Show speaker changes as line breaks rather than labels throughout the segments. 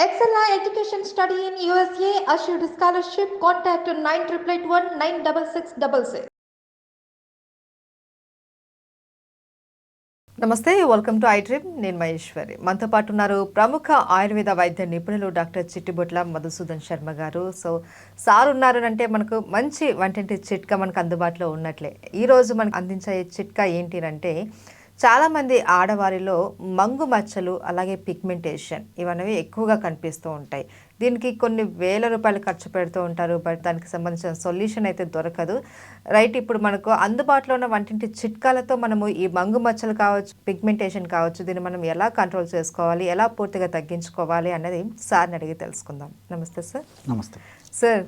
Excella Education Study in USA assured scholarship. Contact 9881 96666.
నమస్తే, welcome to iDream. నేను మహేశ్వరి. మనతో పాటు ఉన్నారు ప్రముఖ ఆయుర్వేద వైద్య నిపుణులు డాక్టర్ చిట్టిబొట్ల మధుసూదన్ శర్మ గారు. సార్ ఉన్నారు అంటే మనకు మంచి వంటింటి చిట్కా మనకు అందుబాటులో ఉన్నట్లే. ఈరోజు మనకు అందించే చిట్కా ఏంటి అంటే, చాలామంది ఆడవారిలో మంగు మచ్చలు అలాగే పిగ్మెంటేషన్ ఇవన్నీ ఎక్కువగా కనిపిస్తూ ఉంటాయి. దీనికి కొన్ని వేల రూపాయలు ఖర్చు పెడుతూ ఉంటారు, బట్ దానికి సంబంధించిన సొల్యూషన్ అయితే దొరకదు. రైట్, ఇప్పుడు మనకు అందుబాటులో ఉన్న వంటింటి చిట్కాలతో మనము ఈ మంగు మచ్చలు కావచ్చు, పిగ్మెంటేషన్ కావచ్చు, దీన్ని మనం ఎలా కంట్రోల్ చేసుకోవాలి, ఎలా పూర్తిగా తగ్గించుకోవాలి అనేది సార్ని అడిగి తెలుసుకుందాం. నమస్తే సార్.
నమస్తే
సార్.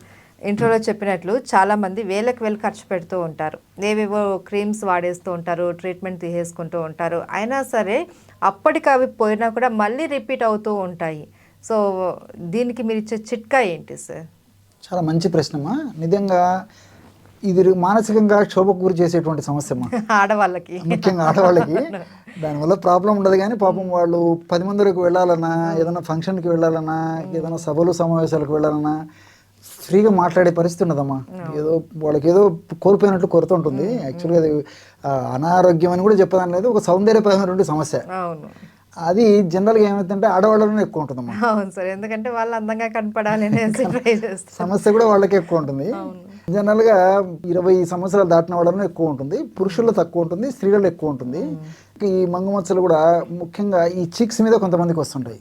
ఇంట్రోలో చెప్పినట్లు చాలామంది వేలకు వేలు ఖర్చు పెడుతూ ఉంటారు, ఏవేవో క్రీమ్స్ వాడేస్తూ ఉంటారు, ట్రీట్మెంట్ తీసేసుకుంటూ ఉంటారు. అయినా సరే అప్పటికి అవి పోయినా కూడా మళ్ళీ రిపీట్ అవుతూ ఉంటాయి. సో దీనికి మీరు ఇచ్చే చిట్కా ఏంటి సార్?
చాలా మంచి ప్రశ్నమా. నిజంగా ఇది మానసికంగా క్షోభకు గురి చేసేటువంటి సమస్యమా
ఆడవాళ్ళకి,
ముఖ్యంగా ఆడవాళ్ళకి. దానివల్ల ప్రాబ్లం ఉండదు, కానీ పాపం వాళ్ళు 10 మందికి వెళ్ళాలన్నా, ఏదైనా ఫంక్షన్కి వెళ్ళాలన్నా, ఏదైనా సభలు సమావేశాలకు వెళ్ళాలన్నా ఫ్రీగా మాట్లాడే పరిస్థితి ఉండదమ్మా. ఏదో వాళ్ళకి ఏదో కోల్పోయినట్లు కొరత ఉంటుంది. యాక్చువల్గా అది అనారోగ్యం అని కూడా చెప్పదాని లేదు, ఒక సౌందర్యపరమైనటువంటి సమస్య. అది జనరల్గా ఏమైందంటే ఆడవాళ్ళలోనే ఎక్కువ ఉంటుందమ్మా.
అవును సార్, ఎందుకంటే వాళ్ళు అందంగా కనపడాలి
సమస్య కూడా వాళ్ళకే ఎక్కువ ఉంటుంది. జనరల్గా 20 సంవత్సరాలు దాటిన వాళ్ళలో ఎక్కువ ఉంటుంది, పురుషుల్లో తక్కువ ఉంటుంది, స్త్రీలలో ఎక్కువ ఉంటుంది. ఈ మంగు మచ్చలు కూడా ముఖ్యంగా ఈ చీక్స్ మీద కొంతమందికి వస్తుంటాయి,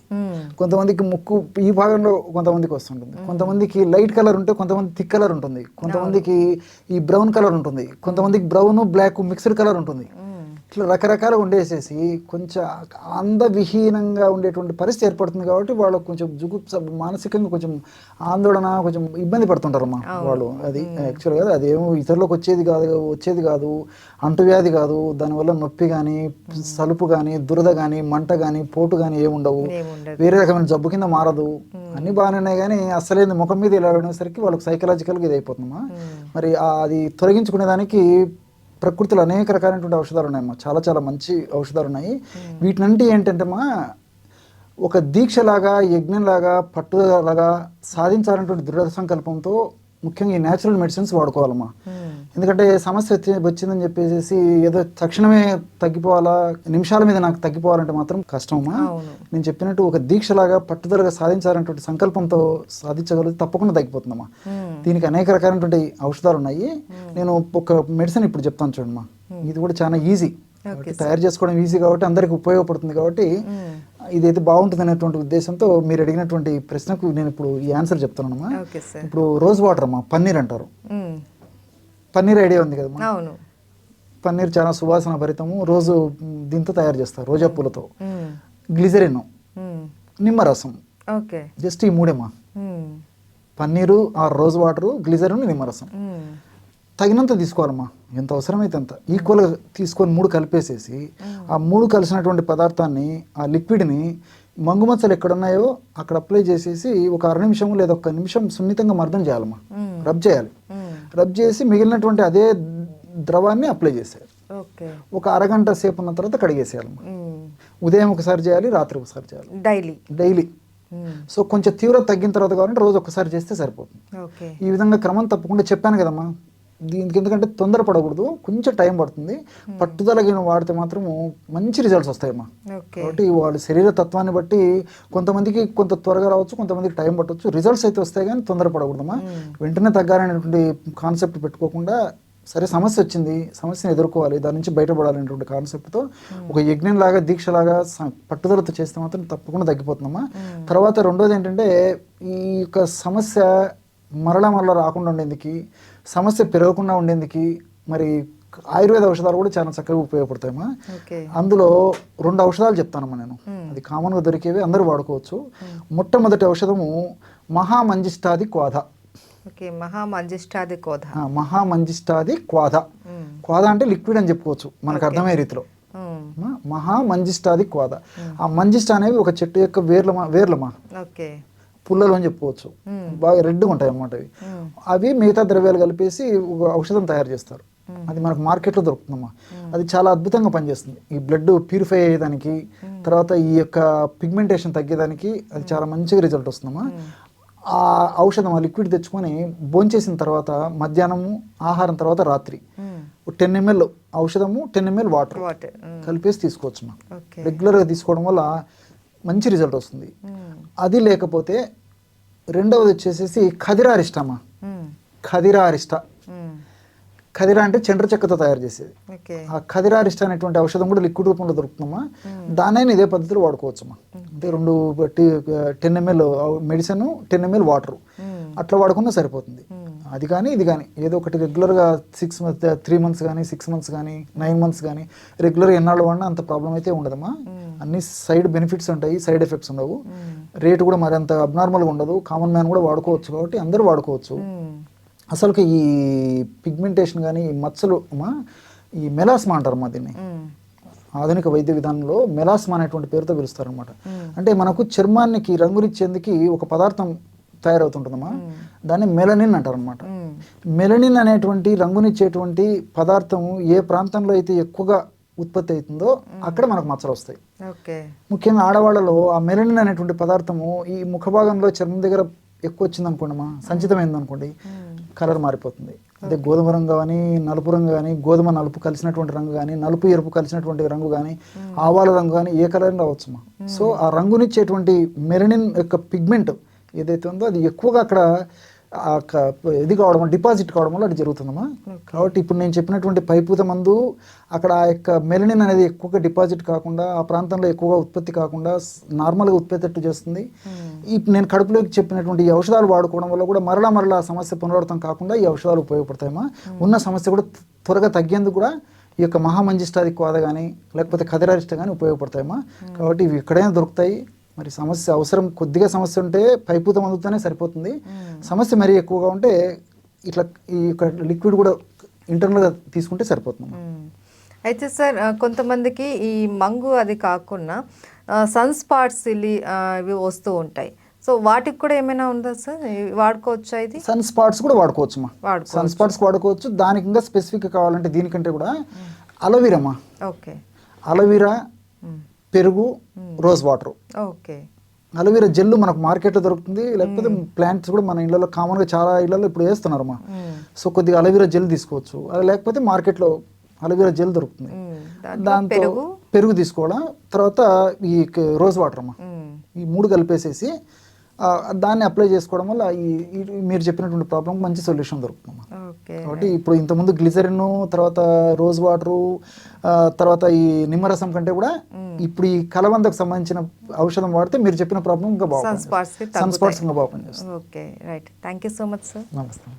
కొంతమందికి ముక్కు ఈ భాగంలో కొంతమందికి వస్తుంటుంది, కొంతమందికి లైట్ కలర్ ఉంటే కొంతమంది థిక్ కలర్ ఉంటుంది, కొంతమందికి ఈ బ్రౌన్ కలర్ ఉంటుంది, కొంతమందికి బ్రౌన్ బ్లాక్ మిక్స్డ్ కలర్ ఉంటుంది. ఇట్లా రకరకాలుగా ఉండేసేసి కొంచెం అందవిహీనంగా ఉండేటువంటి పరిస్థితి ఏర్పడుతుంది. కాబట్టి వాళ్ళకు కొంచెం జుగుప్స, మానసికంగా కొంచెం ఆందోళన, కొంచెం ఇబ్బంది పడుతుంటారమ్మా వాళ్ళు. అది యాక్చువల్గా అదేమో ఇతరులకు వచ్చేది కాదు, అంటువ్యాధి కాదు. దానివల్ల నొప్పి కానీ, సలుపు కానీ, దురద కానీ, మంట కానీ, పోటు కానీ ఏముండవు, వేరే రకమైన జబ్బు కింద మారదు. అన్నీ బాగానే ఉన్నాయి, కానీ అసలే ముఖం మీద ఇలా వెళ్ళేసరికి వాళ్ళకి సైకలాజికల్గా ఇది అయిపోతుందమ్మా. మరి అది తొలగించుకునే దానికి ప్రకృతిలో అనేక రకాలైనటువంటి ఔషధాలు ఉన్నాయమ్మా. చాలా చాలా మంచి ఔషధాలు ఉన్నాయి. వీటినంటే ఏంటంటేమ్మా, ఒక దీక్షలాగా, యజ్ఞంలాగా, పట్టుదలలాగా సాధించాలనేటువంటి దృఢ సంకల్పంతో ముఖ్యంగా ఈ న్యాచురల్ మెడిసిన్స్ వాడుకోవాలమ్మా. ఎందుకంటే సమస్య వచ్చిందని చెప్పేసి ఏదో తక్షణమే తగ్గిపోవాలా, నిమిషాల మీద నాకు తగ్గిపోవాలంటే మాత్రం కష్టమమ్మా. నేను చెప్పినట్టు ఒక దీక్షలాగా, పట్టుదలగా సాధించాలనేటువంటి సంకల్పంతో సాధించగలిగితే తప్పకుండా తగ్గిపోతుందమ్మా. దీనికి అనేక రకాలైనటువంటి ఔషధాలు ఉన్నాయి. నేను ఒక మెడిసిన్ ఇప్పుడు చెప్తాను చూడమ్మా. ఇది కూడా చాలా ఈజీ, తయారు చేసుకోవడం ఈజీ కాబట్టి అందరికి ఉపయోగపడుతుంది. కాబట్టి ఇదైతే బాగుంటుంది అనేటువంటి ఉద్దేశంతో మీరు అడిగినటువంటి ప్రశ్నకు నేను ఇప్పుడు ఈ ఆన్సర్ చెప్తానమ్మా. ఇప్పుడు రోజ్ వాటర్ అమ్మా, పన్నీర్ అంటారు. పన్నీర్ ఐడియా ఉంది కదమ్మా. పన్నీర్ చాలా సువాసన భరితము. రోజు దీంతో తయారు చేస్తారు, రోజా పూలతో. గ్లిజరిన్, నిమ్మరసం, జస్ట్ ఈ మూడేమ్మా. పన్నీరు, ఆ రోజ్ వాటరు, గ్లిజరిన్, నిమ్మరసం. తగినంత తీసుకోవాలమ్మా, ఎంత అవసరమైతే అంత ఈక్వల్గా తీసుకొని 3 కలిపేసేసి, ఆ 3 కలిసినటువంటి పదార్థాన్ని, ఆ లిక్విడ్ని మంగు మచ్చలు ఎక్కడున్నాయో అక్కడ అప్లై చేసేసి ఒక 1/2 నిమిషం లేదా 1 నిమిషం సున్నితంగా మర్దం చేయాలమ్మా. రబ్ చేయాలి. రబ్ చేసి మిగిలినటువంటి అదే ద్రవాన్ని అప్లై చేసేయాలి. ఒక అరగంట సేపు ఉన్న తర్వాత కడిగేసేయాలమ్మా. ఉదయం ఒకసారి చేయాలి, రాత్రి ఒకసారి చేయాలి, డైలీ. సో కొంచెం తీవ్రత తగ్గిన తర్వాత కావాలంటే రోజు ఒకసారి చేస్తే సరిపోతుంది. ఈ విధంగా క్రమం తప్పకుండా చెప్పాను కదమ్మా. దీనికి ఎందుకంటే తొందరపడకూడదు, కొంచెం టైం పడుతుంది. పట్టుదలగిన వాడితే మాత్రము మంచి రిజల్ట్స్ వస్తాయమ్మా. కాబట్టి వాళ్ళ శరీర తత్వాన్ని బట్టి కొంతమందికి కొంత త్వరగా రావచ్చు, కొంతమందికి టైం పట్టవచ్చు. రిజల్ట్స్ అయితే వస్తాయి, కానీ తొందరపడకూడదమ్మా. వెంటనే తగ్గాలనేటువంటి కాన్సెప్ట్ పెట్టుకోకుండా, సరే సమస్య వచ్చింది, సమస్యను ఎదుర్కోవాలి, దాని నుంచి బయటపడాలనేటువంటి కాన్సెప్ట్తో ఒక యజ్ఞంలాగా, దీక్షలాగా పట్టుదలతో చేస్తే మాత్రం తప్పకుండా తగ్గిపోతుందమ్మా. తర్వాత రెండోది ఏంటంటే, ఈ యొక్క సమస్య మరలా రాకుండా ఉండేందుకు, సమస్య పెరగకుండా ఉండేందుకు మరి ఆయుర్వేద ఔషధాలు కూడా చాలా చక్కగా ఉపయోగపడతాయమ్మా. అందులో 2 ఔషధాలు చెప్తానమ్మా నేను. అది కామన్గా దొరికేవి, అందరూ వాడుకోవచ్చు. మొట్టమొదటి ఔషధము మహామంజిష్టాది క్వాధ. మహామంజిష్టాది క్వాధ. క్వాధ అంటే లిక్విడ్ అని చెప్పుకోవచ్చు మనకు అర్థమయ్యే రీతిలో. మహామంజిష్టాది క్వాధ. ఆ మంజిష్ట అనేవి ఒక చెట్టు యొక్క వేర్లమా, పుల్లలు అని చెప్పుకోవచ్చు. బాగా రెడ్గా ఉంటాయి అన్నమాట. అవి మిగతా ద్రవ్యాలు కలిపేసి ఒక ఔషధం తయారు చేస్తారు. అది మనకు మార్కెట్లో దొరుకుతుందమ్మా. అది చాలా అద్భుతంగా పనిచేస్తుంది ఈ బ్లడ్ ప్యూరిఫై అయ్యేదానికి, తర్వాత ఈ యొక్క పిగ్మెంటేషన్ తగ్గేదానికి అది చాలా మంచిగా రిజల్ట్ వస్తుందమ్మా. ఆ ఔషధం ఆ లిక్విడ్ తెచ్చుకొని భోంచేసిన తర్వాత మధ్యాహ్నము ఆహారం తర్వాత రాత్రి 10 ml ఔషధము 10 ml వాటర్ కలిపేసి తీసుకోవచ్చు. రెగ్యులర్గా తీసుకోవడం వల్ల మంచి రిజల్ట్ వస్తుంది. అది లేకపోతే రెండవది వచ్చేసేసి ఖదిరారిష్టమా. ఖదిరారిష్ట, ఖదిరా అంటే చండ్ర చెక్కతో తయారు చేసేది. ఆ ఖదిరారిష్ట అనేటువంటి ఔషధం కూడా లిక్విడ్ రూపంలో దొరుకుతుందమ్మా. దానైనా ఇదే పద్ధతిలో వాడుకోవచ్చమ్మా. అంటే 10 ml మెడిసిన్ 10 ml వాటర్ అట్లా వాడుకున్నా సరిపోతుంది. అది కానీ ఇది కానీ ఏదో ఒకటి రెగ్యులర్గా 3 months కానీ 6 months కానీ 9 months కానీ రెగ్యులర్గా ఎన్నాళ్ళు వాడినా అంత ప్రాబ్లం అయితే ఉండదమ్మా. అన్ని సైడ్ బెనిఫిట్స్ ఉంటాయి, సైడ్ ఎఫెక్ట్స్ ఉండవు. రేటు కూడా మరి అంత అబ్నార్మల్గా ఉండదు. కామన్ మ్యాన్ కూడా వాడుకోవచ్చు కాబట్టి అందరూ వాడుకోవచ్చు. అసలు ఈ పిగ్మెంటేషన్ కానీ ఈ మచ్చలు ఈ మెలాస్మా అంటారమ్మా దీన్ని. ఆధునిక వైద్య విధానంలో మెలాస్మా అనేటువంటి పేరుతో పిలుస్తారనమాట. అంటే మనకు చర్మానికి రంగునిచ్చేందుకు ఒక పదార్థం తయారవుతుంటుందమ్మా, దాన్ని మెలనిన్ అంటారనమాట. మెలనిన్ అనేటువంటి రంగునిచ్చేటువంటి పదార్థం ఏ ప్రాంతంలో అయితే ఎక్కువగా ఉత్పత్తి అవుతుందో అక్కడ మనకు మచ్చలు వస్తాయి. ముఖ్యంగా ఆడవాళ్ళలో ఆ మెలనిన్ అనేటువంటి పదార్థము ఈ ముఖ భాగంలో చర్మం దగ్గర ఎక్కువ వచ్చింది అనుకోండి, సంచితమైంది అనుకోండి, కలర్ మారిపోతుంది. అదే గోధుమ రంగు కానీ నలుపు రంగు కానీ, గోధుమ నలుపు కలిసినటువంటి రంగు కానీ, నలుపు ఎరుపు కలిసినటువంటి రంగు కానీ, ఆవాల రంగు కానీ ఏ కలర్ రావచ్చుమా. సో ఆ రంగునిచ్చేటువంటి మెలనిన్ యొక్క పిగ్మెంట్ ఏదైతే ఉందో అది ఎక్కువగా అక్కడ ఇది కావడం, డిపాజిట్ కావడం వల్ల అది జరుగుతుందమ్మా. కాబట్టి ఇప్పుడు నేను చెప్పినటువంటి పైపూత మందు అక్కడ ఆ యొక్క మెలనిన్ అనేది ఎక్కువగా డిపాజిట్ కాకుండా, ఆ ప్రాంతంలో ఎక్కువగా ఉత్పత్తి కాకుండా నార్మల్గా ఉత్పత్తి చేస్తుంది. ఇప్పుడు నేను కడుపులోకి చెప్పినటువంటి ఈ ఔషధాలు వాడుకోవడం వల్ల కూడా మరలా సమస్య పునరావృతం కాకుండా ఈ ఔషధాలు ఉపయోగపడతాయమ్మా. ఉన్న సమస్య కూడా త్వరగా తగ్గేందుకు కూడా ఈ యొక్క మహామంజిష్టాది క్వాద కానీ లేకపోతే ఖదిరారిష్ట కానీ ఉపయోగపడతాయమ్మా. కాబట్టి ఇవి ఎక్కడైనా దొరుకుతాయి. మరి సమస్య అవసరం కొద్దిగా సమస్య ఉంటే పైపూత మందుతోనే సరిపోతుంది. సమస్య మరీ ఎక్కువగా ఉంటే ఇట్లా ఈ యొక్క లిక్విడ్ కూడా ఇంటర్నల్గా తీసుకుంటే సరిపోతుంది.
అయితే సార్ కొంతమందికి ఈ మంగు అది కాకుండా సన్ స్పాట్స్ ఇవి వస్తూ ఉంటాయి. సో వాటికి కూడా ఏమైనా ఉందా సార్, వాడుకోవచ్చా? ఇది
సన్ స్పాట్స్ కూడా వాడుకోవచ్చుమా. సన్ స్పాట్స్ వాడుకోవచ్చు. దానికి ఇంకా స్పెసిఫిక్ కావాలంటే దీనికంటే కూడా అలోవీరామా.
ఓకే,
అలోవీరా, పెరుగు, rose water.
Okay,
aloe vera gel మనకు మార్కెట్లో దొరుకుతుంది. లేకపోతే ప్లాంట్స్ కూడా మన ఇళ్ళలో కామన్గా చాలా ఇళ్ళలో ఇప్పుడు వేస్తున్నారమ్మా. సో కొద్దిగా అలోవీరా జెల్ తీసుకోవచ్చు. అది లేకపోతే మార్కెట్లో అలోవీరా జెల్ దొరుకుతుంది. దాంతో పెరుగు తీసుకోవడం, తర్వాత ఈ రోజ్ వాటర్ అమ్మా, ఈ 3 కలిపేసేసి దాన్ని అప్లై చేసుకోవడం వల్ల ఈ మీరు చెప్పినటువంటి ప్రాబ్లం మంచి సొల్యూషన్ దొరుకుతుందమ్మా. కాబట్టి ఇప్పుడు ఇంతకుముందు గ్లిజరిన్, తర్వాత రోజ్ వాటరు, తర్వాత ఈ నిమ్మరసం కంటే కూడా ఇప్పుడు ఈ కలబందకు సంబంధించిన ఔషధం వాడితే మీరు చెప్పిన ప్రాబ్లం ఇంకా బాగుంటుంది.
సన్ స్పాట్స్ ఇంకా బాగా పనిచేస్తుంది.
Okay,
right. Thank you so much sir.
నమస్తే.